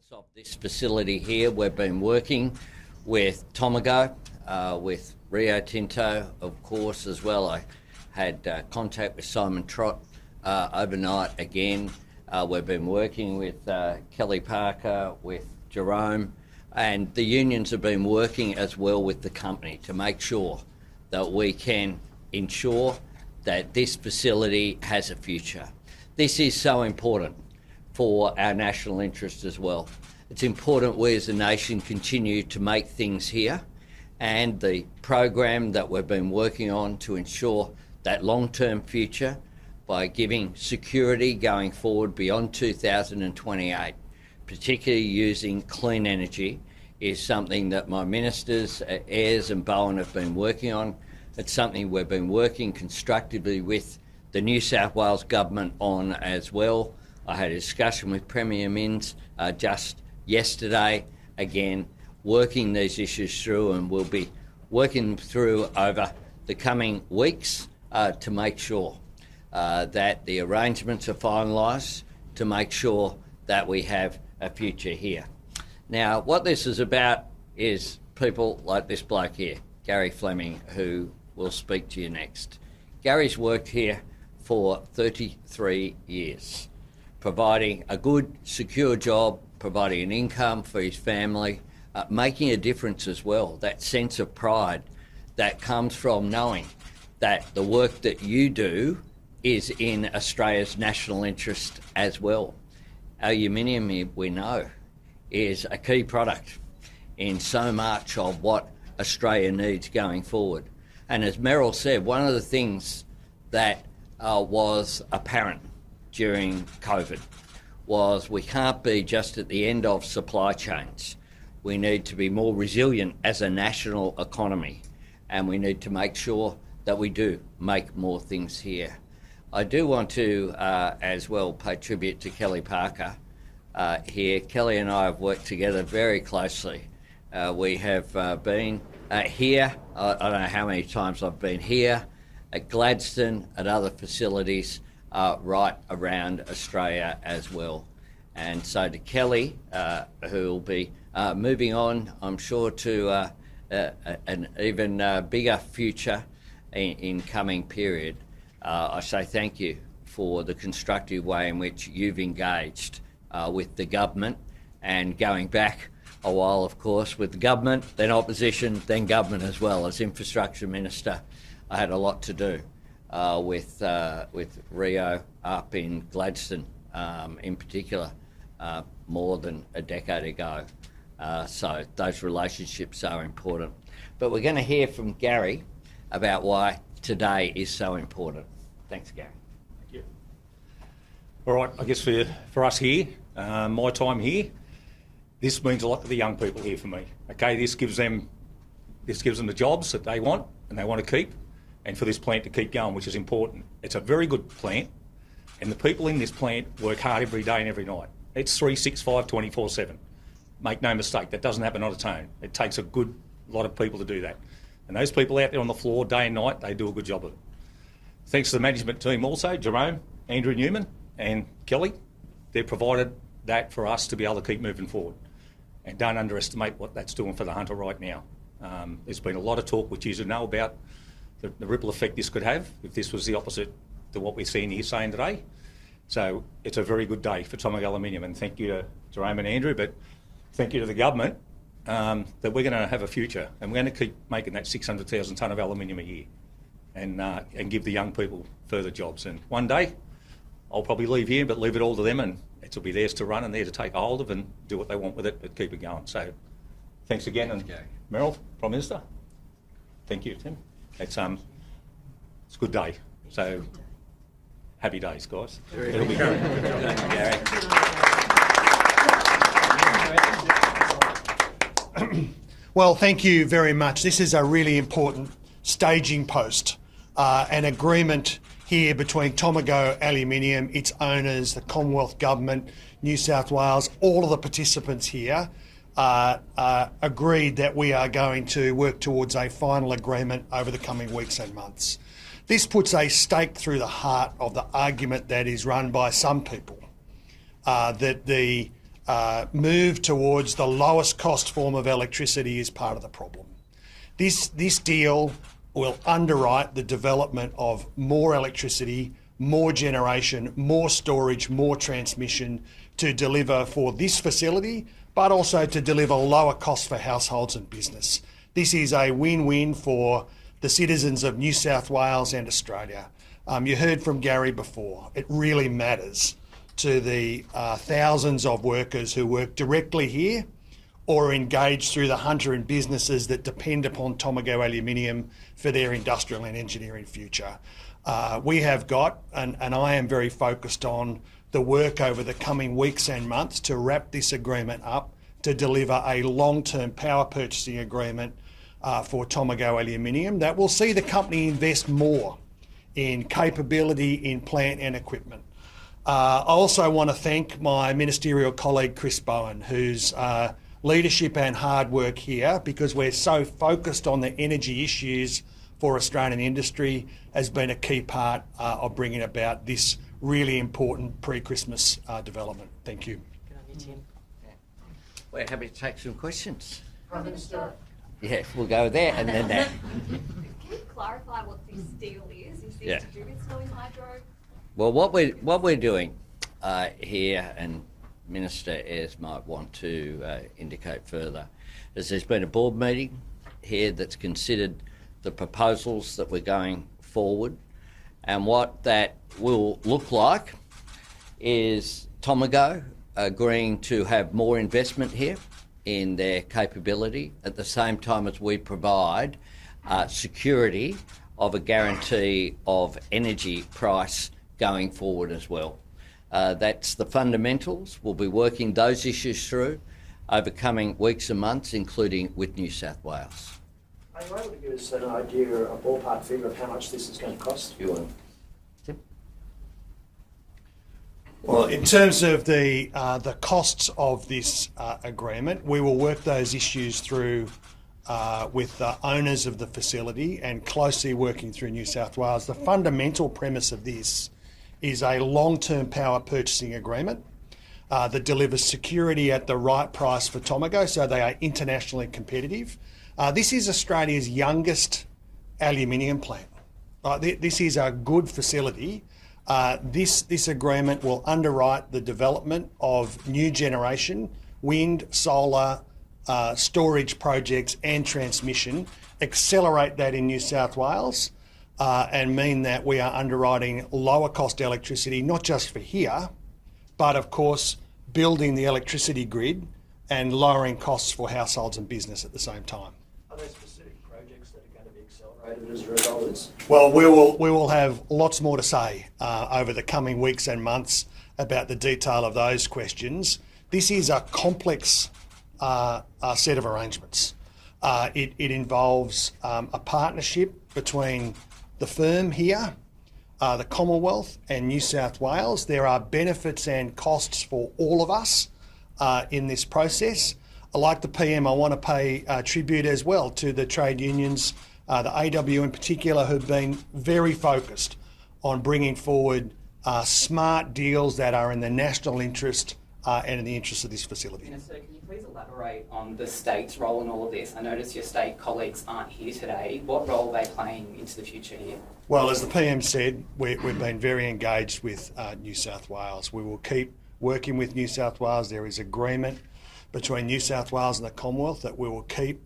performance of this facility here. We've been working with Tomago, with Rio Tinto, of course, as well. I had contact with Simon Trott overnight again. We've been working with Kelly Parker, with Jerome, and the unions have been working as well with the company to make sure that we can ensure that this facility has a future. This is so important for our national interest as well. It's important we as a nation continue to make things here, and the program that we've been working on to ensure that long-term future by giving security going forward beyond 2028, particularly using clean energy, is something that my ministers, Ayres and Bowen, have been working on. It's something we've been working constructively with the New South Wales government on as well. I had a discussion with Premier Minns just yesterday, again, working these issues through, and we'll be working through over the coming weeks to make sure that the arrangements are finalised, to make sure that we have a future here. Now, what this is about is people like this bloke here, Gary Fleming, who will speak to you next. Gary's worked here for 33 years, providing a good, secure job, providing an income for his family, making a difference as well, that sense of pride that comes from knowing that the work that you do is in Australia's national interest as well. Aluminium, we know, is a key product in so much of what Australia needs going forward. And as Meryl said, one of the things that was apparent during COVID was we can't be just at the end of supply chains. We need to be more resilient as a national economy, and we need to make sure that we do make more things here. I do want to as well pay tribute to Kelly Parker here. Kelly and I have worked together very closely. We have been here, I don't know how many times I've been here, at Gladstone, at other facilities right around Australia as well. And so to Kelly, who will be moving on, I'm sure, to an even bigger future in coming period, I say thank you for the constructive way in which you've engaged with the government, and going back a while, of course, with the government, then opposition, then government as well. As Infrastructure Minister, I had a lot to do with Rio up in Gladstone in particular, more than a decade ago. So those relationships are important. But we're going to hear from Gary about why today is so important. Thanks, Gary. Thank you. All right, I guess for us here, my time here, this means a lot to the young people here for me. Okay, this gives them the jobs that they want and they want to keep, and for this plant to keep going, which is important. It's a very good plant, and the people in this plant work hard every day and every night. It's 365, 24/7. Make no mistake, that doesn't happen on its own. It takes a good lot of people to do that. And those people out there on the floor day and night, they do a good job of it. Thanks to the management team also, Jerome, Andrew Newman and Kelly. They've provided that for us to be able to keep moving forward. And don't underestimate what that's doing for the Hunter right now. There's been a lot of talk, which you should know, about the ripple effect this could have if this was the opposite to what we're seeing here saying today. So it's a very good day for Tomago Aluminium, and thank you to Jerome and Andrew, but thank you to the government that we're going to have a future, and we're going to keep making that 600,000 tonne of aluminium a year, and give the young people further jobs. And one day, I'll probably leave here, but leave it all to them, and it'll be theirs to run and there to take a hold of and do what they want with it, but keep it going. So thanks again, and Meryl, Prime Minister, thank you, Tim. It's a good day. So happy days, guys. It'll be good. Well, thank you very much. This is a really important staging post, an agreement here between Tomago Aluminium, its owners, the Commonwealth Government, New South Wales, all of the participants here agreed that we are going to work towards a final agreement over the coming weeks and months. This puts a stake through the heart of the argument that is run by some people that the move towards the lowest cost form of electricity is part of the problem. This deal will underwrite the development of more electricity, more generation, more storage, more transmission to deliver for this facility, but also to deliver lower costs for households and business. This is a win-win for the citizens of New South Wales and Australia. You heard from Gary before. It really matters to the thousands of workers who work directly here or are engaged through the Hunter and businesses that depend upon Tomago aluminium for their industrial and engineering future. We have got, and I am very focused on, the work over the coming weeks and months to wrap this agreement up to deliver a long-term power purchasing agreement for Tomago aluminium that will see the company invest more in capability, in plant and equipment. I also want to thank my ministerial colleague Chris Bowen, whose leadership and hard work here, because we're so focused on the energy issues for Australian industry, has been a key part of bringing about this really important pre-Christmas development. Thank you. Good on you, Tim. Yeah. We're happy to take some questions. Prime Minister. Yeah, we'll go there and then that. Can you clarify what this deal is? Is this to do with smelling hydro? Well, what we're doing here, and Minister Ayres might want to indicate further, is there's been a board meeting here that's considered the proposals that we're going forward, and what that will look like is Tomago agreeing to have more investment here in their capability at the same time as we provide security of a guarantee of energy price going forward as well. That's the fundamentals. We'll be working those issues through over coming weeks and months, including with New South Wales. Are you able to give us an idea, a ballpark figure of how much this is going to cost? You want Tim? Well, in terms of the costs of this agreement, we will work those issues through with the owners of the facility and closely working through New South Wales. The fundamental premise of this is a long-term power purchasing agreement that delivers security at the right price for Tomago, so they are internationally competitive. This is Australia's youngest aluminium plant. This is a good facility. This agreement will underwrite the development of new generation, wind, solar, storage projects and transmission, accelerate that in New South Wales, and mean that we are underwriting lower cost electricity, not just for here, but of course building the electricity grid and lowering costs for households and business at the same time. Are there specific projects that are going to be accelerated as a result of this? Well, we will have lots more to say over the coming weeks and months about the detail of those questions. This is a complex set of arrangements. It involves a partnership between the firm here, the Commonwealth and New South Wales. There are benefits and costs for all of us in this process. Like the PM, I want to pay tribute as well to the trade unions, the AW in particular, who've been very focused on bringing forward smart deals that are in the national interest and in the interest of this facility. Minister, can you please elaborate on the state's role in all of this? I notice your state colleagues aren't here today. What role are they playing into the future here? Well, as the PM said, we've been very engaged with New South Wales. We will keep working with New South Wales. There is agreement between New South Wales and the Commonwealth that we will keep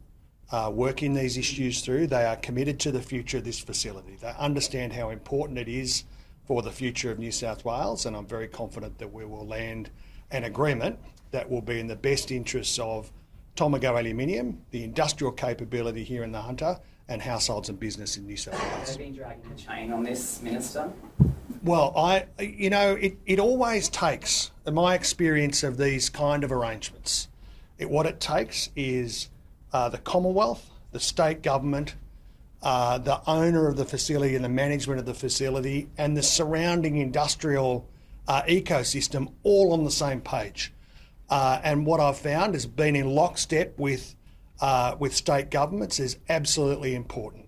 working these issues through. They are committed to the future of this facility. They understand how important it is for the future of New South Wales, and I'm very confident that we will land an agreement that will be in the best interests of Tomago aluminium, the industrial capability here in the Hunter, and households and business in New South Wales. Have they been dragging the chain on this, Minister? Well, it always takes, in my experience of these kind of arrangements, what it takes is the Commonwealth, the state government, the owner of the facility and the management of the facility, and the surrounding industrial ecosystem all on the same page. And what I've found is being in lockstep with state governments is absolutely important.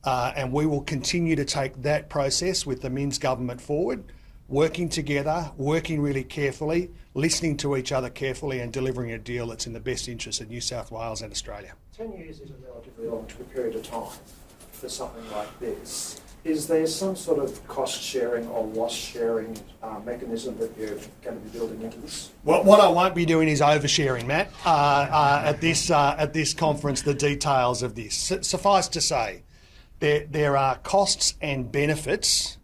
And we will continue to take that process with the Mins government forward. working together, working really carefully, listening to each other carefully and delivering a deal that's in the best interest of New South Wales and Australia. 10 years is a relatively long period of time for something like this. Is there some sort of cost sharing or loss sharing mechanism that you're going to be building into this? Well, what I won't be doing is oversharing, Matt, at this conference, the details of this. Suffice to say, there are costs and benefits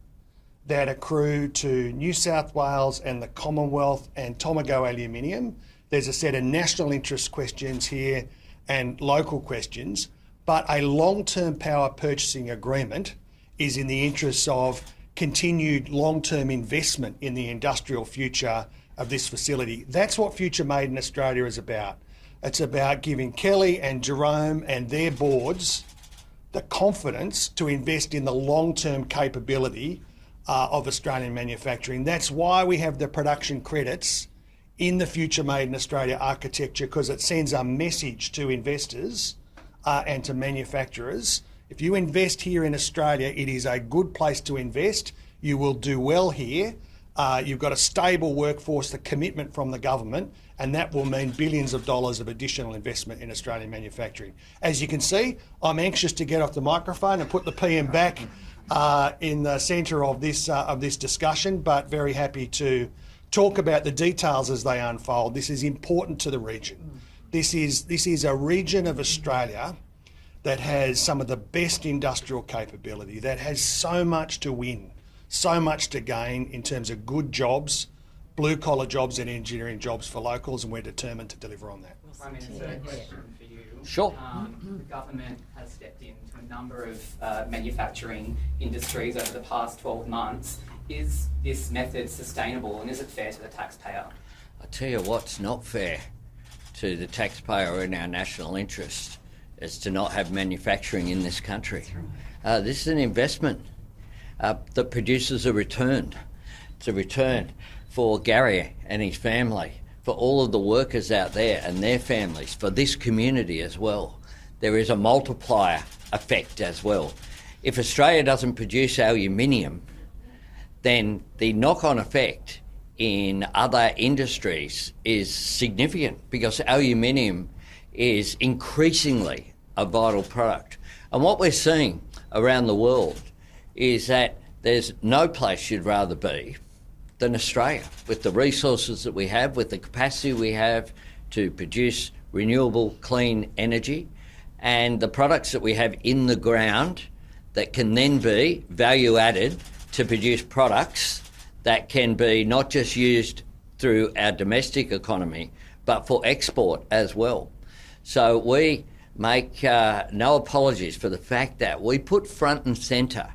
that accrue to New South Wales and the Commonwealth and Tomago Aluminium. There's a set of national interest questions here and local questions, but a long-term power purchasing agreement is in the interests of continued long-term investment in the industrial future of this facility. That's what Future Made in Australia is about. It's about giving Kelly and Jerome and their boards the confidence to invest in the long-term capability of Australian manufacturing. That's why we have the production credits in the Future Made in Australia architecture, because it sends a message to investors and to manufacturers. If you invest here in Australia, it is a good place to invest. You will do well here. You've got a stable workforce, the commitment from the government, and that will mean billions of dollars of additional investment in Australian manufacturing. As you can see, I'm anxious to get off the microphone and put the PM back in the centre of this discussion, but very happy to talk about the details as they unfold. This is important to the region. This is a region of Australia that has some of the best industrial capability, that has so much to win, so much to gain in terms of good jobs, blue-collar jobs and engineering jobs for locals, and we're determined to deliver on that. Prime Minister, a question for you. Sure. The government has stepped into a number of manufacturing industries over the past 12 months. Is this method sustainable and is it fair to the taxpayer? I tell you what's not fair to the taxpayer or in our national interest is to not have manufacturing in this country. This is an investment that produces a return. It's a return for Gary and his family, for all of the workers out there and their families, for this community as well. There is a multiplier effect as well. If Australia doesn't produce aluminium, then the knock-on effect in other industries is significant, because aluminium is increasingly a vital product. And what we're seeing around the world is that there's no place you'd rather be than Australia, with the resources that we have, with the capacity we have to produce renewable, clean energy, and the products that we have in the ground that can then be value added to produce products that can be not just used through our domestic economy, but for export as well. So we make no apologies for the fact that we put front and centre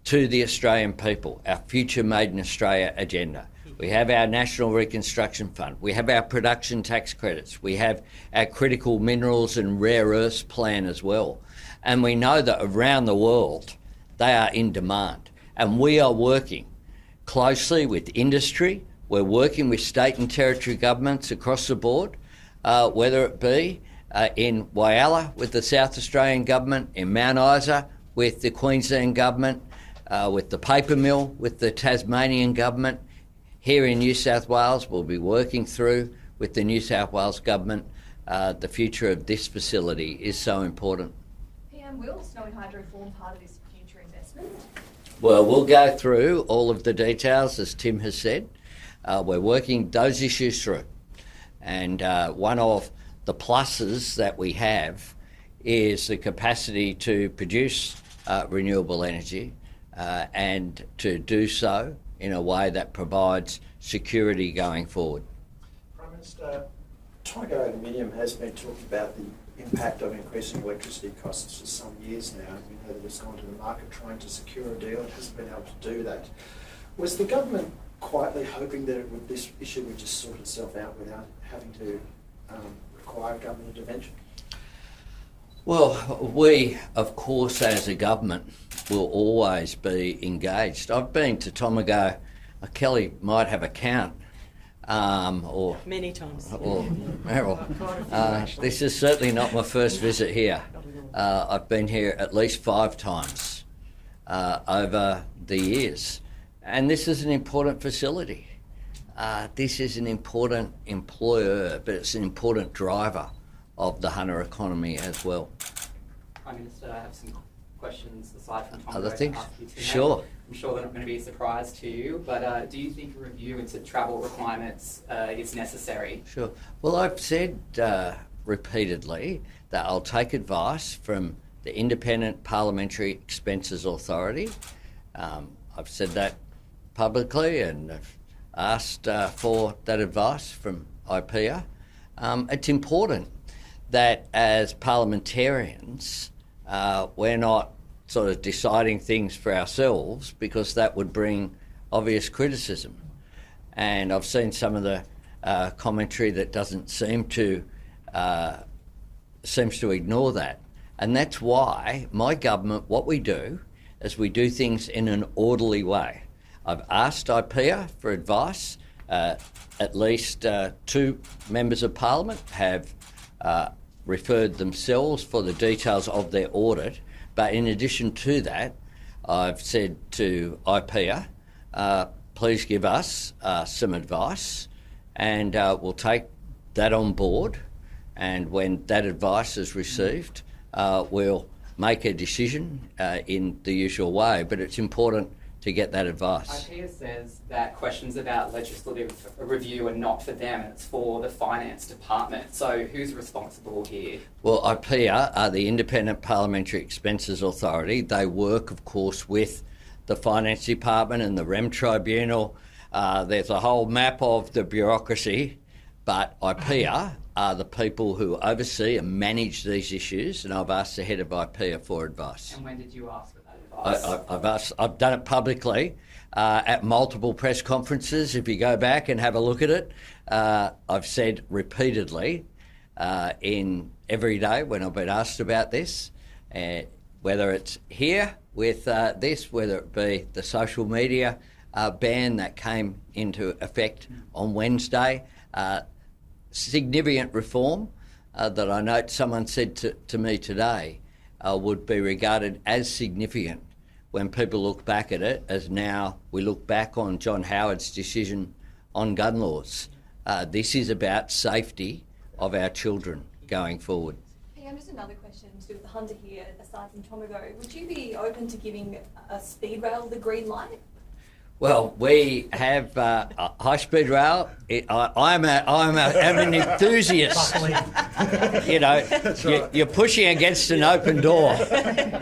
to the Australian people our Future Made in Australia agenda. We have our National Reconstruction Fund, we have our production tax credits, we have our critical minerals and rare earths plan as well. And we know that around the world they are in demand. And we are working closely with industry, we're working with state and territory governments across the board, whether it be in Whyalla with the South Australian government, in Mount Isa with the Queensland government, with the paper mill with the Tasmanian government. Here in New South Wales, we'll be working through with the New South Wales government. The future of this facility is so important. PM, will Snowy Hydro form part of this future investment? Well, we'll go through all of the details, as Tim has said. We're working those issues through. And one of the pluses that we have is the capacity to produce renewable energy and to do so in a way that provides security going forward. Prime Minister, Tomago Aluminium has been talking about the impact of increasing electricity costs for some years now. We know that it's gone to the market trying to secure a deal. It hasn't been able to do that. Was the government quietly hoping that this issue would just sort itself out without having to require government intervention? Well, we, of course, as a government, will always be engaged. I've been to Tomago, Kelly might have a count, or many times. Or Meryl. This is certainly not my first visit here. I've been here at least 5 times over the years. And this is an important facility. This is an important employer, but it's an important driver of the Hunter economy as well. Prime Minister, I have some questions aside from Tomago Other things? to ask you today. Sure. I'm sure they're not going to be a surprise to you, but do you think a review into travel requirements is necessary? Sure. Well, I've said repeatedly that I'll take advice from the Independent Parliamentary Expenses Authority. I've said that publicly and I've asked for that advice from IPEA. It's important that as parliamentarians, we're not sort of deciding things for ourselves, because that would bring obvious criticism. And I've seen some of the commentary that doesn't seems to ignore that. And that's why my government, what we do is we do things in an orderly way. I've asked IPEA for advice. At least 2 members of Parliament have referred themselves for the details of their audit. But in addition to that, I've said to IPEA, please give us some advice, and we'll take that on board. And when that advice is received, we'll make a decision in the usual way. But it's important to get that advice. IPEA says that questions about legislative review are not for them, and it's for the Finance Department. So who's responsible here? Well, IPEA are the Independent Parliamentary Expenses Authority. They work, of course, with the Finance Department and the REM Tribunal. There's a whole map of the bureaucracy, but IPEA are the people who oversee and manage these issues, and I've asked the head of IPEA for advice. And when did you ask for that advice? I've done it publicly at multiple press conferences. If you go back and have a look at it, I've said repeatedly in every day when I've been asked about this, whether it's here with this, whether it be the social media ban that came into effect on Wednesday, significant reform that I note someone said to me today would be regarded as significant when people look back at it, as now we look back on John Howard's decision on gun laws. This is about safety of our children going forward. Hey, just another question to do with the Hunter here, aside from Tomago. Would you be open to giving a speed rail the green light? Well, we have high-speed rail. I'm an enthusiast. You know, you're pushing against an open door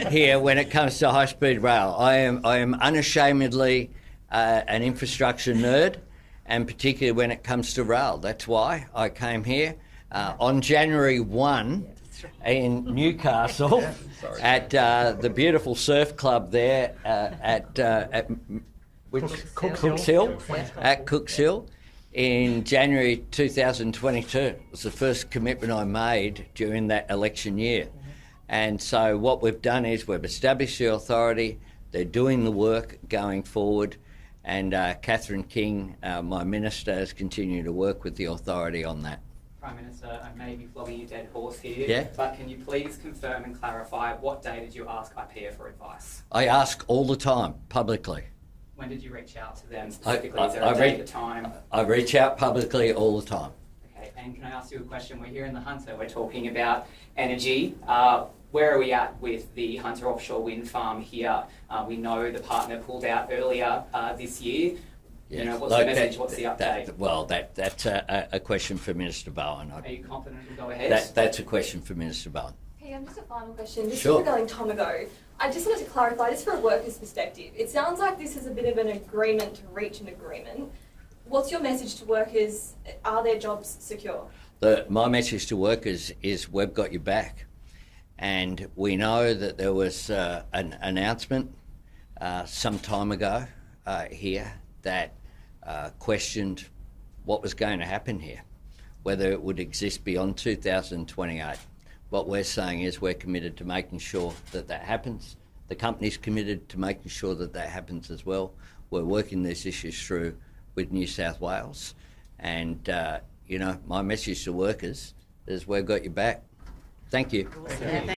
here when it comes to high-speed rail. I am unashamedly an infrastructure nerd, and particularly when it comes to rail. That's why I came here on January 1 in Newcastle at the beautiful surf club there at Cooks Hill, at Cooks Hill in January 2022. It was the first commitment I made during that election year. And so what we've done is we've established the authority, they're doing the work going forward, and Catherine King, my minister, has continued to work with the authority on that. Prime Minister, I may be flogging a dead horse here, but can you please confirm and clarify what day did you ask IPEA for advice? I ask all the time, publicly. When did you reach out to them specifically? Is there a date at the time? I reach out publicly all the time. Okay, and can I ask you a question? We're here in the Hunter, we're talking about energy. Where are we at with the Hunter offshore wind farm here? We know the partner pulled out earlier this year. Yes. You know, what's the message? What's the update? That's a question for Minister Bowen. Are you confident it'll go ahead? That's a question for Minister Bowen. Hey, just a final question. Just Sure. regarding Tomago, I just wanted to clarify, just for a worker's perspective, it sounds like this is a bit of an agreement to reach an agreement. What's your message to workers? Are their jobs secure? My message to workers is we've got your back. And we know that there was an announcement some time ago here that questioned what was going to happen here, whether it would exist beyond 2028. What we're saying is we're committed to making sure that that happens. The company's committed to making sure that that happens as well. We're working these issues through with New South Wales. And, you know, my message to workers is we've got your back. Thank you.